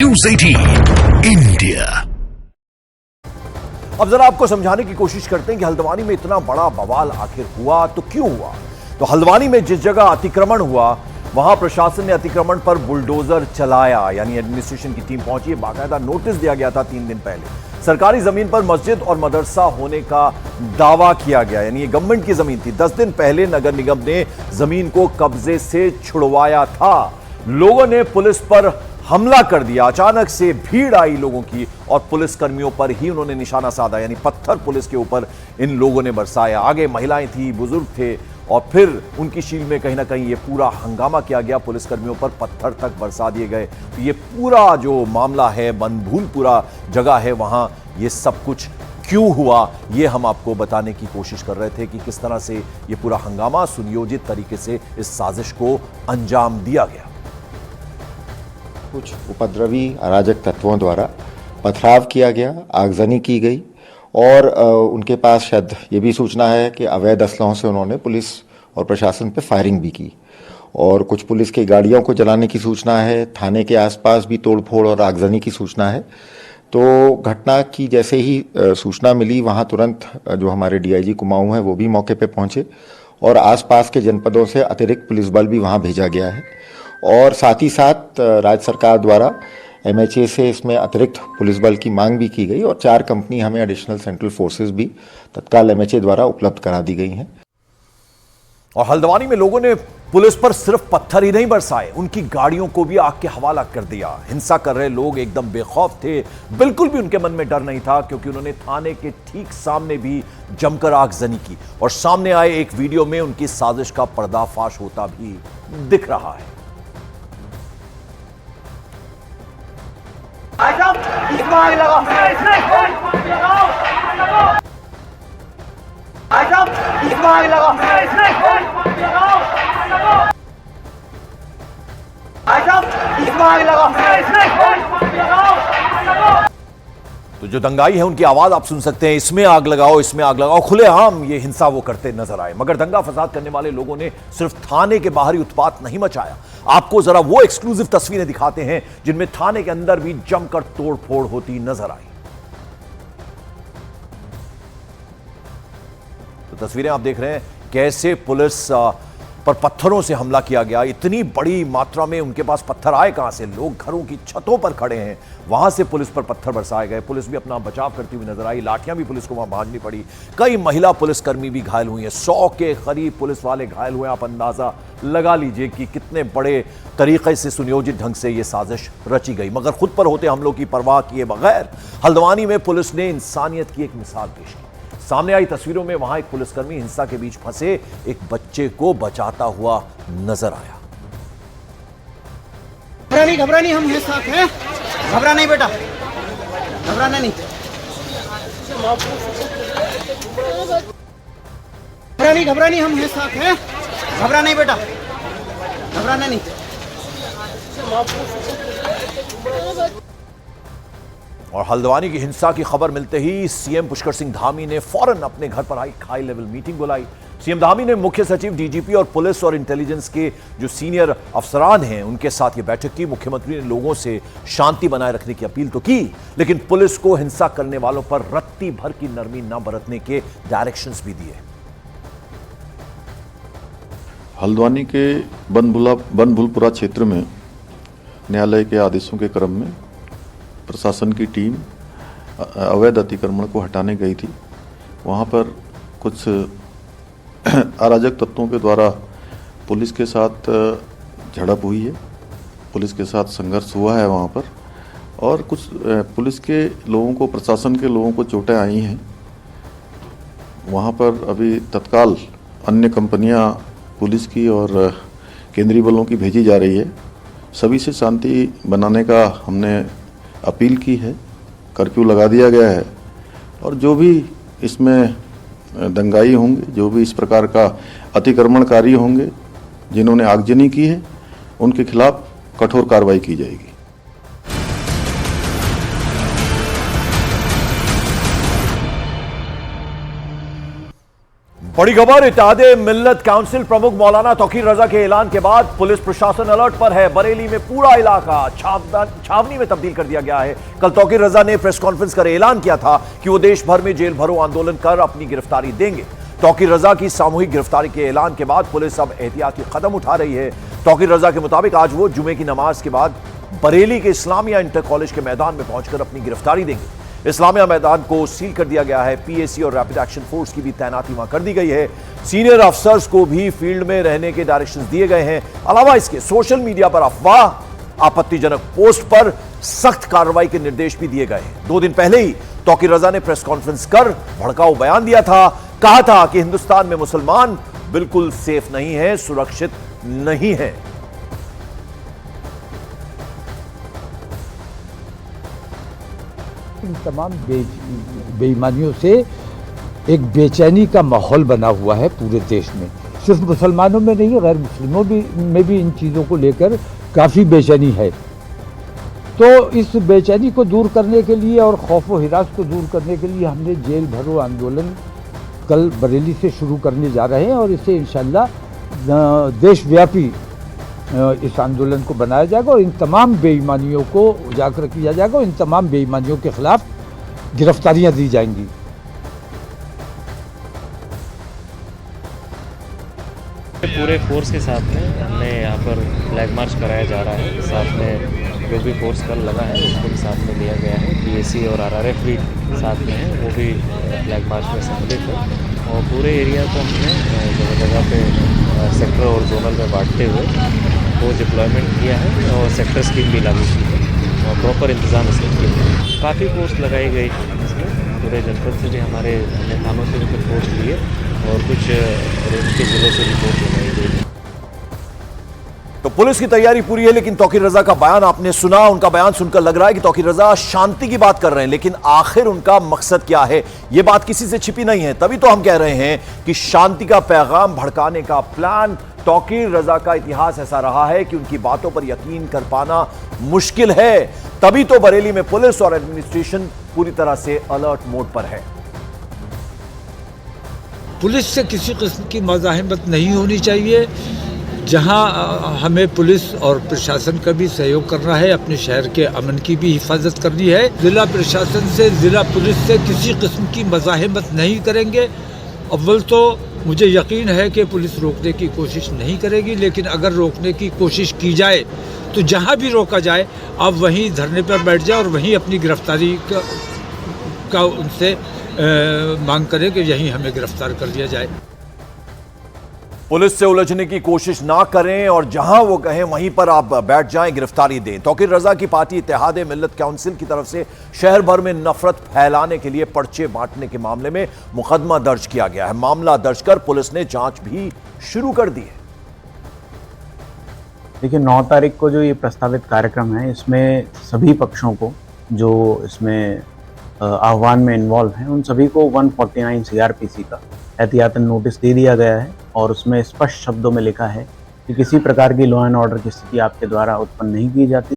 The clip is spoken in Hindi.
News 18 India. अब जरा आपको समझाने की कोशिश करते हैं कि हल्द्वानी में इतना बड़ा बवाल आखिर हुआ तो क्यों हुआ। तो हल्द्वानी में जिस जगह अतिक्रमण हुआ वहां प्रशासन ने अतिक्रमण पर बुलडोजर चलाया, यानी एडमिनिस्ट्रेशन की टीम पहुंची। बाकायदा नोटिस दिया गया था 3 दिन पहले। सरकारी जमीन पर मस्जिद और मदरसा होने का दावा किया गया, यानी ये गवर्नमेंट की जमीन थी। 10 दिन पहले नगर निगम ने जमीन को कब्जे से छुड़वाया था। लोगों ने पुलिस पर हमला कर दिया। अचानक से भीड़ आई लोगों की और पुलिस कर्मियों पर ही उन्होंने निशाना साधा, यानी पत्थर पुलिस के ऊपर इन लोगों ने बरसाया। आगे महिलाएं थी, बुजुर्ग थे और फिर उनकी शील में कहीं ना कहीं ये पूरा हंगामा किया गया। पुलिस कर्मियों पर पत्थर तक बरसा दिए गए। तो ये पूरा जो मामला है, बनभूलपुरा जगह है, वहां ये सब कुछ क्यों हुआ ये हम आपको बताने की कोशिश कर रहे थे कि किस तरह से ये पूरा हंगामा सुनियोजित तरीके से इस साजिश को अंजाम दिया गया। कुछ उपद्रवी अराजक तत्वों द्वारा पथराव किया गया, आगजनी की गई और उनके पास शायद ये भी सूचना है कि अवैध असलहों से उन्होंने पुलिस और प्रशासन पे फायरिंग भी की और कुछ पुलिस की गाड़ियों को जलाने की सूचना है। थाने के आसपास भी तोड़फोड़ और आगजनी की सूचना है। तो घटना की जैसे ही सूचना मिली, वहाँ तुरंत जो हमारे डीआईजी कुमाऊं हैं वो भी मौके पे पहुंचे और आसपास के जनपदों से अतिरिक्त पुलिस बल भी वहाँ भेजा गया है और साथ ही साथ राज्य सरकार द्वारा एमएचए से इसमें अतिरिक्त पुलिस बल की मांग भी की गई और 4 कंपनी हमें एडिशनल सेंट्रल फोर्सेस भी तत्काल एमएचए द्वारा उपलब्ध करा दी गई हैं। और हल्द्वानी में लोगों ने पुलिस पर सिर्फ पत्थर ही नहीं बरसाए, उनकी गाड़ियों को भी आग के हवाला कर दिया। हिंसा कर रहे लोग एकदम बेखौफ थे, बिल्कुल भी उनके मन में डर नहीं था, क्योंकि उन्होंने थाने के ठीक सामने भी जमकर आगजनी की और सामने आए एक वीडियो में उनकी साजिश का पर्दाफाश होता भी दिख रहा है। इसमें आग लगाओ, इसमें आग लगाओ, इसमें आग लगाओ। तो जो दंगाई है उनकी आवाज आप सुन सकते हैं, इसमें आग लगाओ, इसमें आग लगाओ। खुलेआम ये हिंसा वो करते नजर आए। मगर दंगा फसाद करने वाले लोगों ने सिर्फ थाने के बाहर ही उत्पात नहीं मचाया। आपको जरा वो एक्सक्लूसिव तस्वीरें दिखाते हैं जिनमें थाने के अंदर भी जमकर तोड़फोड़ होती नजर आई। तो तस्वीरें आप देख रहे हैं कैसे पुलिस पर पत्थरों से हमला किया गया। इतनी बड़ी मात्रा में उनके पास पत्थर आए कहां से? लोग घरों की छतों पर खड़े हैं, वहां से पुलिस पर पत्थर बरसाए गए। पुलिस भी अपना बचाव करती हुई नजर आई। लाठियां भी पुलिस को वहां भांजनी पड़ी। कई महिला पुलिसकर्मी भी घायल हुई हैं। 100 के करीब पुलिस वाले घायल हुए। आप अंदाजा लगा लीजिए कि कितने बड़े तरीके से सुनियोजित ढंग से यह साजिश रची गई। मगर खुद पर होते हमलों की परवाह किए बगैर हल्द्वानी में पुलिस ने इंसानियत की एक मिसाल पेश की। सामने आई तस्वीरों में वहां एक पुलिसकर्मी हिंसा के बीच फंसे एक बच्चे को बचाता हुआ नजर आया। घबरा नहीं, हम हैं, साथ हैं। घबरा नहीं बेटा, घबराना नहीं, घबरा नहीं, हम हैं, साथ हैं। घबरा नहीं बेटा, घबराना नहीं। और हल्द्वानी की हिंसा की खबर मिलते ही सीएम पुष्कर सिंह धामी ने फौरन अपने घर पर एक हाई लेवल मीटिंग बुलाई। सीएम धामी ने मुख्य सचिव, डीजीपी और पुलिस और इंटेलिजेंस के जो सीनियर अफसरान हैं उनके साथ ये बैठक की। मुख्यमंत्री ने लोगों से शांति बनाए रखने की अपील तो की, लेकिन पुलिस को हिंसा करने वालों पर रत्ती भर की नरमी न बरतने के डायरेक्शंस भी दिए। हल्द्वानी के बनभूलपुरा क्षेत्र में न्यायालय के आदेशों के क्रम में प्रशासन की टीम अवैध अतिक्रमण को हटाने गई थी। वहाँ पर कुछ अराजक तत्वों के द्वारा पुलिस के साथ झड़प हुई है, पुलिस के साथ संघर्ष हुआ है वहाँ पर और कुछ पुलिस के लोगों को, प्रशासन के लोगों को चोटें आई हैं। वहाँ पर अभी तत्काल अन्य कंपनियाँ पुलिस की और केंद्रीय बलों की भेजी जा रही है। सभी से शांति बनाने का हमने अपील की है, कर्फ्यू लगा दिया गया है और जो भी इसमें दंगाई होंगे, जो भी इस प्रकार का अतिक्रमणकारी होंगे, जिन्होंने आगजनी की है, उनके खिलाफ कठोर कार्रवाई की जाएगी। बड़ी खबर, इत्तेहादे मिल्लत काउंसिल प्रमुख मौलाना तौकीर रजा के ऐलान के बाद पुलिस प्रशासन अलर्ट पर है। बरेली में पूरा इलाका छावनी में तब्दील कर दिया गया है। कल तौकीर रजा ने प्रेस कॉन्फ्रेंस कर ऐलान किया था कि वो देश भर में जेल भरो आंदोलन कर अपनी गिरफ्तारी देंगे। तौकीर रजा की सामूहिक गिरफ्तारी के ऐलान के बाद पुलिस अब एहतियाती कदम उठा रही है। तौकीर रजा के मुताबिक आज वो जुमे की नमाज के बाद बरेली के इस्लामिया इंटर कॉलेज के मैदान में पहुंचकर अपनी गिरफ्तारी देंगे। इस्लामिया मैदान को सील कर दिया गया है। पीएसी और रैपिड एक्शन फोर्स की भी तैनाती वहां कर दी गई है। सीनियर अफसर्स को भी फील्ड में रहने के डायरेक्शंस दिए गए हैं। अलावा इसके सोशल मीडिया पर अफवाह, आपत्तिजनक पोस्ट पर सख्त कार्रवाई के निर्देश भी दिए गए हैं। 2 दिन पहले ही तौकीर रजा ने प्रेस कॉन्फ्रेंस कर भड़काऊ बयान दिया था। कहा था कि हिंदुस्तान में मुसलमान बिल्कुल सेफ नहीं है, सुरक्षित नहीं है। इन तमाम बेईमानियों से एक बेचैनी का माहौल बना हुआ है पूरे देश में। सिर्फ मुसलमानों में नहीं, गैर मुस्लिमों में भी इन चीज़ों को लेकर काफ़ी बेचैनी है। तो इस बेचैनी को दूर करने के लिए और खौफ व हिरास को दूर करने के लिए हमने जेल भरो आंदोलन कल बरेली से शुरू करने जा रहे हैं और इसे इंशाअल्लाह देशव्यापी इस आंदोलन को बनाया जाएगा और इन तमाम बेईमानियों को उजागर किया जाएगा और इन तमाम बेईमानियों के खिलाफ गिरफ्तारियां दी जाएंगी। पूरे फोर्स के साथ में हमने यहाँ पर फ्लैग मार्च कराया जा रहा है। साथ में जो भी फोर्स कल लगा है उसको भी साथ में लिया गया है। पीएसी और आरआरएफ भी साथ में है, वो भी फ्लैग मार्च में सम्मिलित है। और पूरे एरिया को हमने जगह जगह पे सेक्टर और जोनल में बांटते हुए वो डिप्लॉयमेंट किया है और सेक्टर स्कीम भी लागू की है और प्रॉपर इंतजाम इसके किए हैं। काफ़ी फोर्स लगाई गई इसमें, पूरे जनपद से भी हमारे अन्य थानों से भी कुछ फोर्स लिए और कुछ रेंज के जिलों से भी फोर्स लगाई गई। तो पुलिस की तैयारी पूरी है, लेकिन तौकीर रजा का बयान आपने सुना। उनका बयान सुनकर लग रहा है कि तौकीर रजा शांति की बात कर रहे हैं, लेकिन आखिर उनका मकसद क्या है यह बात किसी से छिपी नहीं है। तभी तो हम कह रहे हैं कि शांति का पैगाम भड़काने का प्लान। तौकीर रजा का इतिहास ऐसा रहा है कि उनकी बातों पर यकीन कर पाना मुश्किल है। तभी तो बरेली में पुलिस और एडमिनिस्ट्रेशन पूरी तरह से अलर्ट मोड पर है। पुलिस से किसी किस्म की मज़ाहमत नहीं होनी चाहिए। जहां हमें पुलिस और प्रशासन का भी सहयोग करना है, अपने शहर के अमन की भी हिफाजत करनी है। ज़िला प्रशासन से, ज़िला पुलिस से किसी किस्म की मज़ाहमत नहीं करेंगे। अव्वल तो मुझे यकीन है कि पुलिस रोकने की कोशिश नहीं करेगी, लेकिन अगर रोकने की कोशिश की जाए तो जहां भी रोका जाए आप वहीं धरने पर बैठ जाए और वहीं अपनी गिरफ्तारी का उनसे मांग करें कि यहीं हमें गिरफ्तार कर दिया जाए। पुलिस से उलझने की कोशिश ना करें और जहां वो कहें वहीं पर आप बैठ जाएं, गिरफ्तारी दें। तौकीर रजा की पार्टी इत्तेहादे मिल्लत काउंसिल की तरफ से शहर भर में नफरत फैलाने के लिए पर्चे बांटने के मामले में मुकदमा दर्ज किया गया है। मामला दर्ज कर पुलिस ने जांच भी शुरू कर दी है। देखिए 9 तारीख को जो ये प्रस्तावित कार्यक्रम है, इसमें सभी पक्षों को जो इसमें आह्वान में इन्वॉल्व हैं उन सभी को 149 सीआरपीसी का एहतियातन नोटिस दे दिया गया है और उसमें स्पष्ट शब्दों में लिखा है कि किसी प्रकार की लॉ एंड ऑर्डर की स्थिति आपके द्वारा उत्पन्न नहीं की जाती।